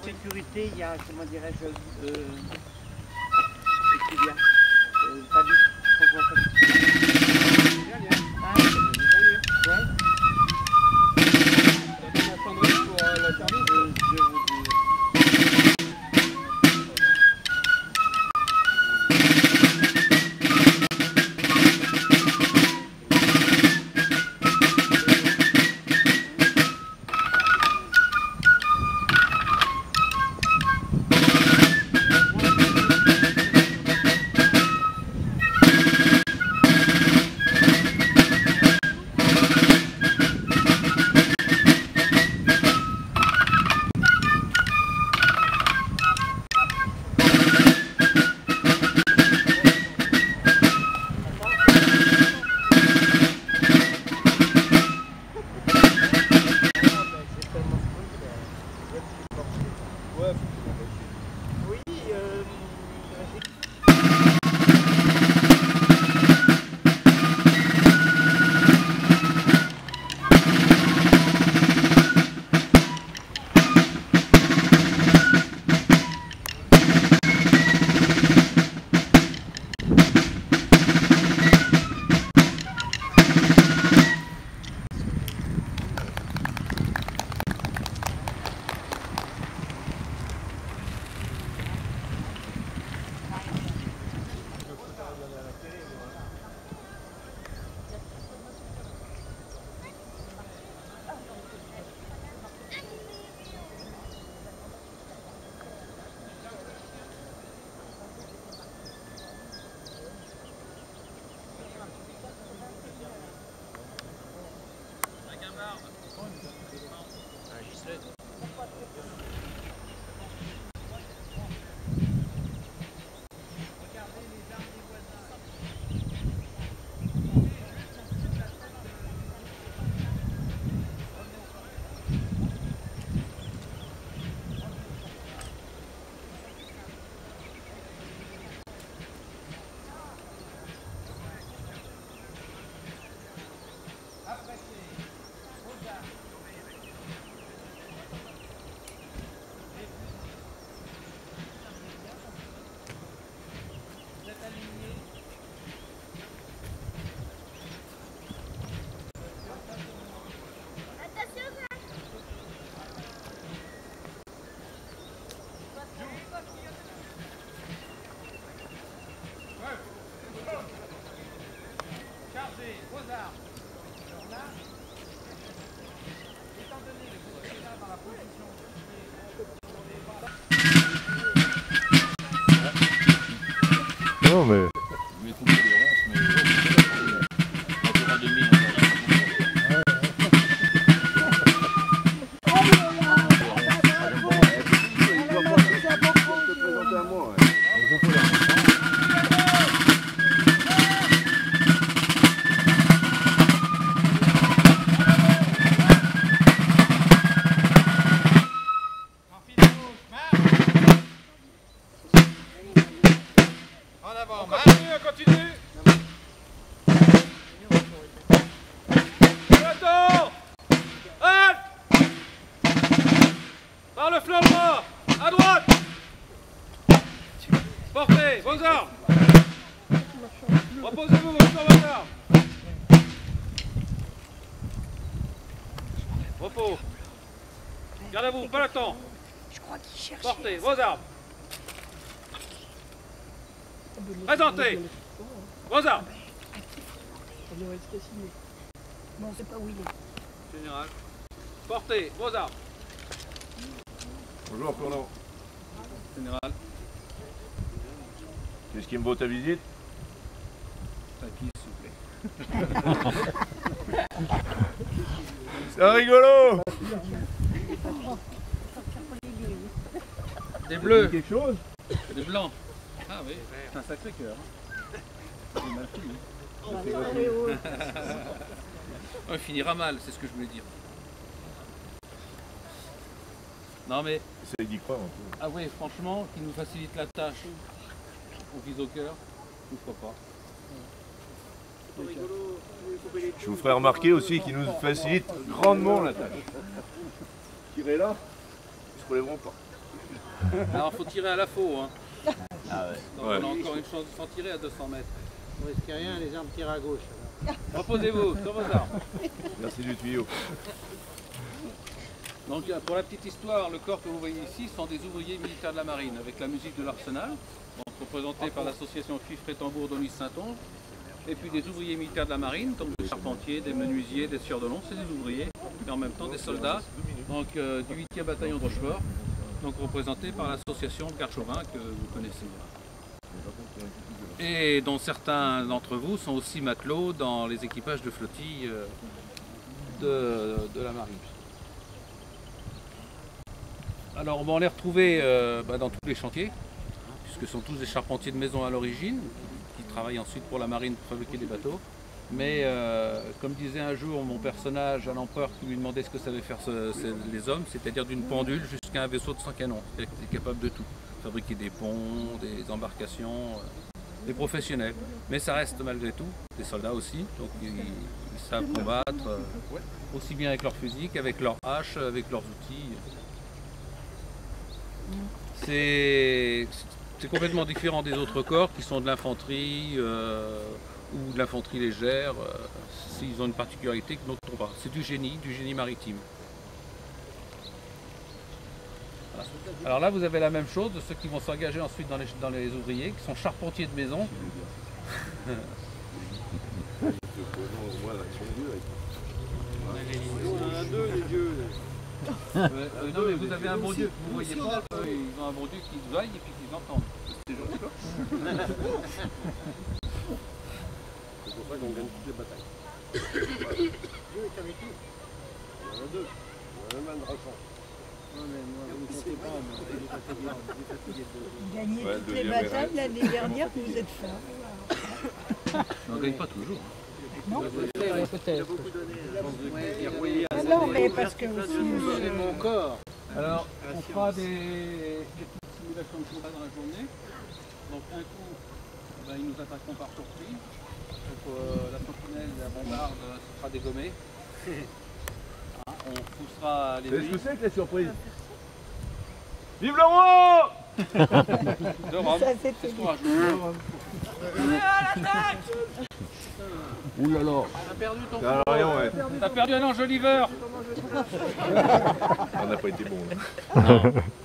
sécurité, il y a, comment dirais-je, Fabi, François Fabi. Non mais... Portez vos armes. Reposez-vous sur vos armes. Repos. Garde à vous, pas le temps. Portez vos armes. Présentez vos armes. Bon, on sait pas où il est. Général. Portez vos armes. Bonjour, Colonel. Général. Qu'est-ce qui me vaut ta visite? Tapis, s'il vous plaît. C'est rigolo. Des bleus. Quelque chose? Des blancs. Ah oui, c'est un sacré cœur. C'est mal fini. Il finira mal, c'est ce que je voulais dire. Non mais... Essaye d'y croire un peu. Ah oui, franchement, qui nous facilite la tâche. On vise au cœur, pourquoi pas. Je vous ferai remarquer aussi qu'il nous facilite grandement la tâche. Tirez là, ils se relèveront pas. Alors faut tirer à la faux. Hein. Ah ouais. Donc Ouais. on a encore une chance de s'en tirer à 200 mètres. Vous risquez rien, les armes tirent à gauche. Reposez-vous sur vos armes. Merci du tuyau. Donc pour la petite histoire, le corps que vous voyez ici sont des ouvriers militaires de la marine avec la musique de l'Arsenal, donc représenté par l'association Fifre et Tambour d'Onis Saint-Onge, et puis des ouvriers militaires de la marine, donc des charpentiers, des menuisiers, des sieurs de long, c'est des ouvriers, mais en même temps des soldats, donc du 8e bataillon de Rochefort, donc représenté par l'association de Garde-Chauvin que vous connaissez. Et dont certains d'entre vous sont aussi matelots dans les équipages de flottille de la marine. Alors on les retrouvait dans tous les chantiers, puisque ce sont tous des charpentiers de maison à l'origine, qui travaillent ensuite pour la marine pour fabriquer des bateaux. Mais comme disait un jour mon personnage à l'empereur qui lui demandait ce que savaient faire les hommes, c'est-à-dire d'une pendule jusqu'à un vaisseau de 100 canons, c'est-à-dire qu'ils étaient capables de tout, fabriquer des ponts, des embarcations, des professionnels. Mais ça reste malgré tout des soldats aussi, donc ils savent combattre aussi bien avec leurs fusils qu'avec leurs haches, avec leurs outils. C'est complètement différent des autres corps qui sont de l'infanterie ou de l'infanterie légère. Ils ont une particularité que d'autres n'ont pas. C'est du génie maritime. Voilà. Alors là, vous avez la même chose de ceux qui vont s'engager ensuite dans les ouvriers, qui sont charpentiers de maison. On a deux, les vieux. Non mais vous avez un bon Dieu que vous ne voyez pas, ils ont un bon Dieu qui vous voit et puis qui vous entend. C'est joli. C'est pour ça qu'on gagne toutes les batailles. Dieu est avec nous. Il y en a deux. Il y en a même un de Rochon. Non mais moi, vous ne comptez pas, moi, je suis fatigué, je suis fatigué de Vous gagnez Ouais, toutes le les deuxième batailles l'année dernière, vous êtes fort. On ne gagne pas toujours. Non, Peut-être. beaucoup donné. ah non, mais parce que aussi, C'est mon corps. Alors, on fera des petites simulations de combat dans la journée. Donc un coup, ils nous attaqueront par surprise. Donc la sentinelle, la bombarde, ce sera dégommé. Hein, on poussera les Vous savez ce nuits que c'est que la surprise? Vive le roi! de Rome. ça C'est c'était ce qu'on rajoute. Ouh là là. T'as perdu ton Ça a rien, ouais. T'as perdu un enjoliveur. On n'a pas été bon. Là.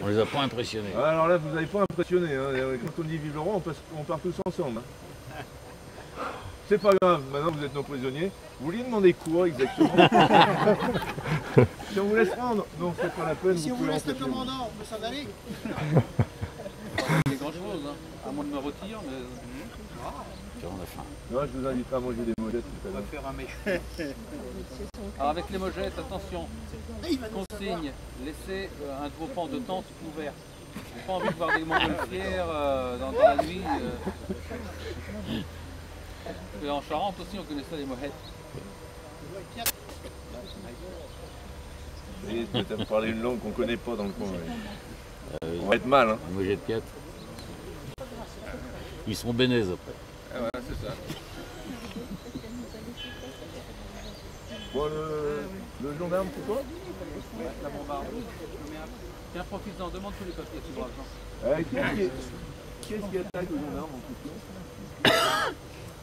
On les a pas impressionnés. Alors là, vous n'avez pas impressionné. Hein. Quand on dit vive le roi, on part tous ensemble. Hein. C'est pas grave, maintenant vous êtes nos prisonniers. Vous vouliez demander quoi exactement? Si on vous laisse rendre, non, c'est pas la peine. Si on vous pouvez laisse le rentrer chez vous. commandant, on peut s'en aller. C'est grand chose, hein. À moins de me retirer, mais. On a faim. Non, je vous inviterai à manger des molettes tout à l'heure. Faire un méchant. Alors avec les mojettes, attention, consigne, laissez un gros pan de tente ouvert. J'ai pas envie de voir des montgolfières dans la nuit. Et en Charente aussi, on connaît ça, les mojettes. Et tu vas me parler une langue qu'on connaît pas dans le coin. Ouais. On va être mal, hein. Moi j'ai de 4. Ils seront bénaises après. Ah ouais, c'est ça. Bon, le gendarme, c'est quoi? La bombarde. Tiens, profite-en, demande tous les papiers, tu vois, Qui est-ce qui attaque le gendarme en question?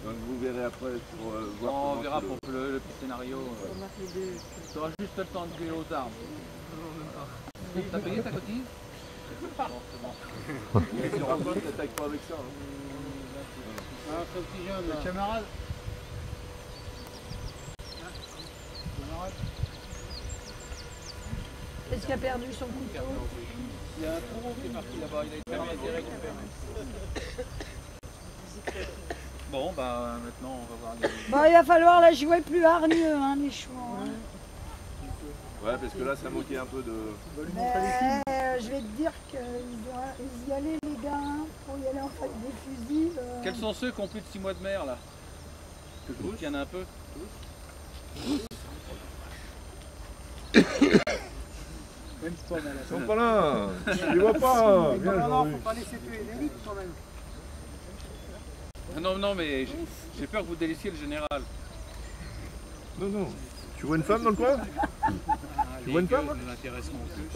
Donc vous verrez après pour voir. On comment verra c'est pour le petit scénario. Tu auras juste le temps de jouer aux armes. T'as payé ta cotise? Bon, c'est bon. Si on raconte, t'attaques pas avec ça. Hein. Ah, ce petit jeune là. Camarade. Est-ce qu'il a perdu son couteau? Il y a un taureau qui est parti là-bas, il a été récupéré. Bon, bah maintenant on va voir les... Bon, il va falloir la jouer plus hargneux, hein, les chevaux. Hein. Ouais, parce que là, ça manquait un peu de. Je vais te dire qu'ils doivent y aller, les gars, hein, pour y aller en fait des fusils. Quels sont ceux qui ont plus de 6 mois de mer là? Que je vous tienne un peu. Même pas mal. Ils sont pas là. Je les vois pas. Les Viens, commandants, Jean-Luc. faut pas laisser tuer les élites quand même. Ah non, non, mais j'ai peur que vous délaissiez le général. Non, non. Tu vois une femme dans le coin? Tu vois une femme? Nous intéresserons plus.